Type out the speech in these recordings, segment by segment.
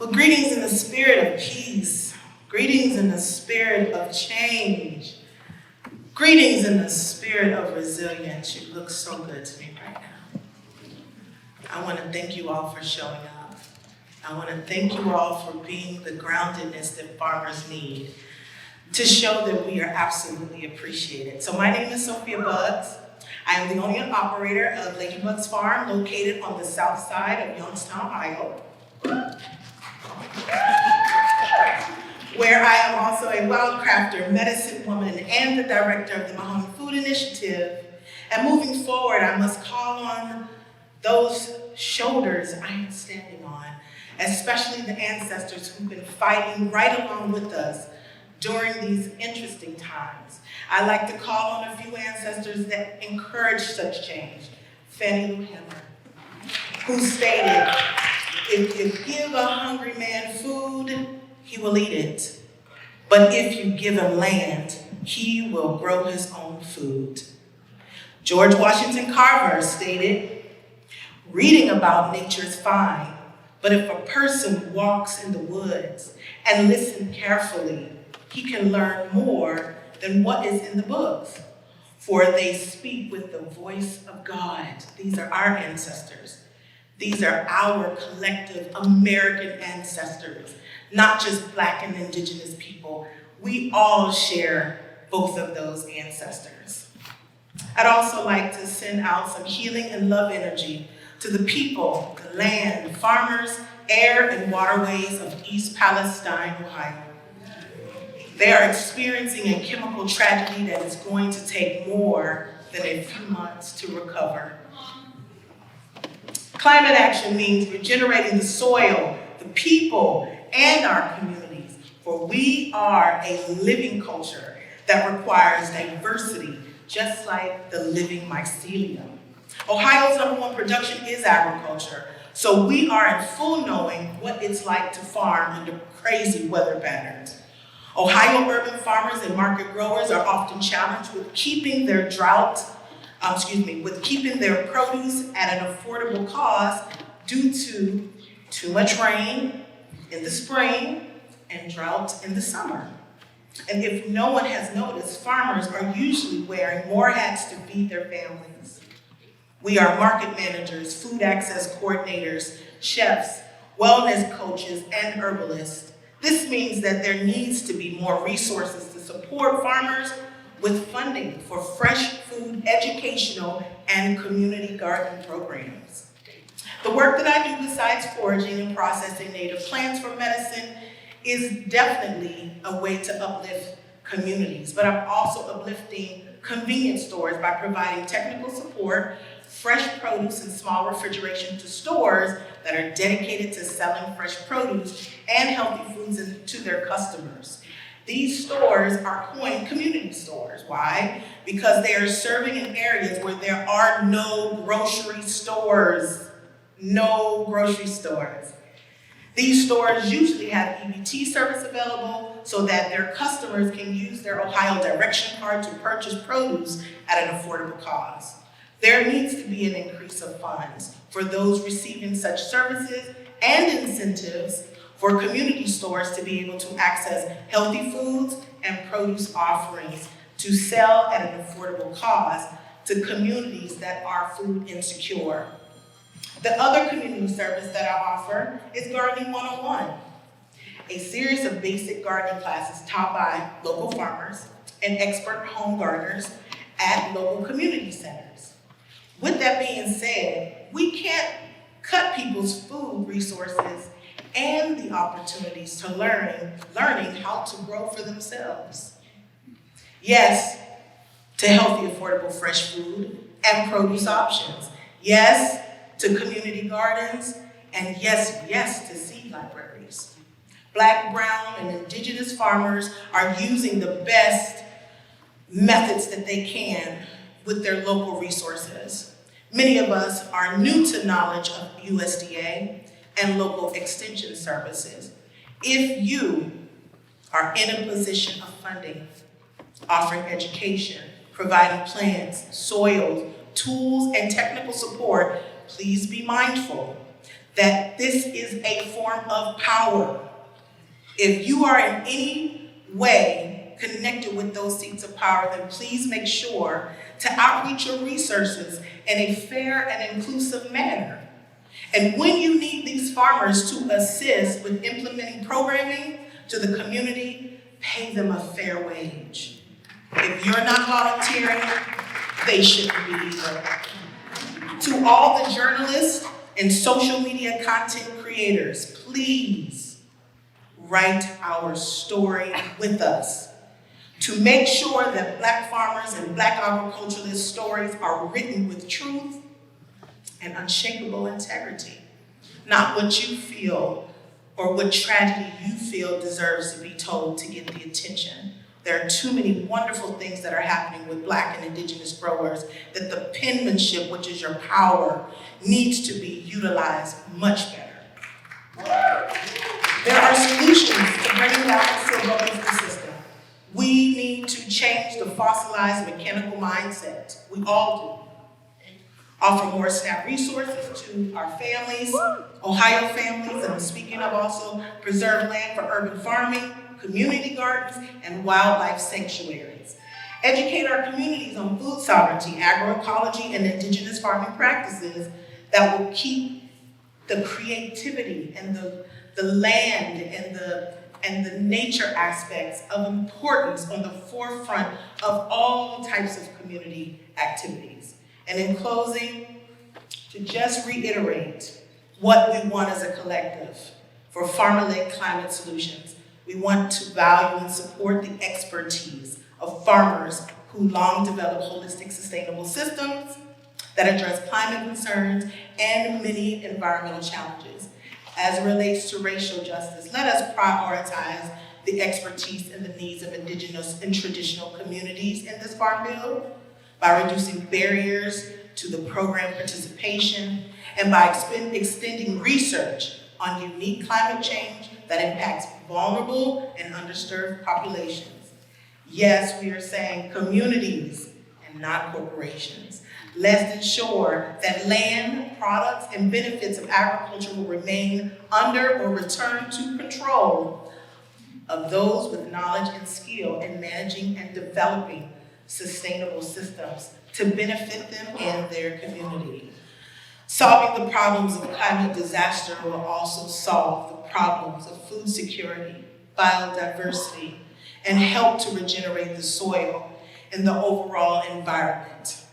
Well, greetings in the spirit of peace. Greetings in the spirit of change. Greetings in the spirit of resilience. You look so good to me right now. I want to thank you all for showing up. I want to thank you all for being the groundedness that farmers need to show that we are absolutely appreciated. So my name is Sophia Buggs. I am the owner and operator of Ladybug's Farm, located on the south side of Youngstown, Ohio, where I am also a wildcrafter, medicine woman, and the director of the Mahoning Food Initiative. And moving forward, I must call on those shoulders I am standing on, especially the ancestors who've been fighting right along with us during these interesting times. I like to call on a few ancestors that encourage such change. Fannie Lou Hamer, who stated, if you give a hungry man food, he will eat it. But if you give him land, he will grow his own food. George Washington Carver stated, reading about nature is fine, but if a person walks in the woods and listens carefully, he can learn more than what is in the books, for they speak with the voice of God. These are our ancestors. These are our collective American ancestors, not just Black and Indigenous people. We all share both of those ancestors. I'd also like to send out some healing and love energy to the people, the land, farmers, air, and waterways of East Palestine, Ohio. They are experiencing a chemical tragedy that is going to take more than a few months to recover. Climate action means regenerating the soil, the people, and our communities, for we are a living culture that requires diversity, just like the living mycelium. Ohio's #1 production is agriculture, so we are in full knowing what it's like to farm under crazy weather patterns. Ohio urban farmers and market growers are often challenged with keeping their keeping their produce at an affordable cost due to too much rain in the spring and drought in the summer. And if no one has noticed, farmers are usually wearing more hats to feed their families. We are market managers, food access coordinators, chefs, wellness coaches, and herbalists. This means that there needs to be more resources to support farmers with funding for fresh food, educational, and community garden programs. The work that I do besides foraging and processing native plants for medicine is definitely a way to uplift communities, but I'm also uplifting convenience stores by providing technical support, fresh produce and small refrigeration to stores that are dedicated to selling fresh produce and healthy foods to their customers. These stores are coined community stores. Why? Because they are serving in areas where there are no grocery stores. No grocery stores. These stores usually have EBT service available so that their customers can use their Ohio Direction Card to purchase produce at an affordable cost. There needs to be an increase of funds for those receiving such services and incentives for community stores to be able to access healthy foods and produce offerings to sell at an affordable cost to communities that are food insecure. The other community service that I offer is Gardening 101, a series of basic gardening classes taught by local farmers and expert home gardeners at local community centers. With that being said, we can't cut people's food resources and the opportunities to learning how to grow for themselves. Yes, to healthy, affordable, fresh food and produce options. Yes, to community gardens, and yes to seed libraries. Black, brown, and indigenous farmers are using the best methods that they can with their local resources. Many of us are new to knowledge of USDA and local extension services. If you are in a position of funding, offering education, providing plants, soils, tools, and technical support, please be mindful that this is a form of power. If you are in any way connected with those seats of power, then please make sure to outreach your resources in a fair and inclusive manner. And when you need these farmers to assist with implementing programming to the community, pay them a fair wage. If you're not volunteering, they shouldn't be either. To all the journalists and social media content creators, please write our story with us to make sure that Black farmers and Black agriculturalists' stories are written with truth and unshakable integrity, not what you feel or what tragedy you feel deserves to be told to get the attention. There are too many wonderful things that are happening with Black and Indigenous growers that the penmanship, which is your power, needs to be utilized much better. There are solutions to bringing down the silver bullet system. We need to change the fossilized mechanical mindset. We all do. Offer more SNAP resources to our families, Ohio families, and I'm speaking of also preserve land for urban farming, community gardens, and wildlife sanctuaries. Educate our communities on food sovereignty, agroecology, and indigenous farming practices that will keep the creativity and the land and the nature aspects of importance on the forefront of all types of community activities. And in closing, to just reiterate what we want as a collective for farmer-led climate solutions. We want to value and support the expertise of farmers who long develop holistic, sustainable systems that address climate concerns and many environmental challenges. As it relates to racial justice, let us prioritize the expertise and the needs of indigenous and traditional communities in this farm bill by reducing barriers to the program participation and by extending research on unique climate change that impacts vulnerable and underserved populations. Yes, we are saying communities and not corporations. Let's ensure that land, products, and benefits of agriculture will remain under or return to control of those with knowledge and skill in managing and developing sustainable systems to benefit them and their community. Solving the problems of climate disaster will also solve the problems of food security, biodiversity, and help to regenerate the soil and the overall environment.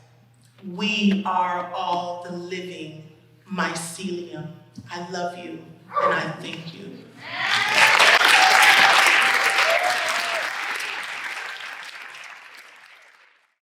We are all the living mycelium. I love you and I thank you.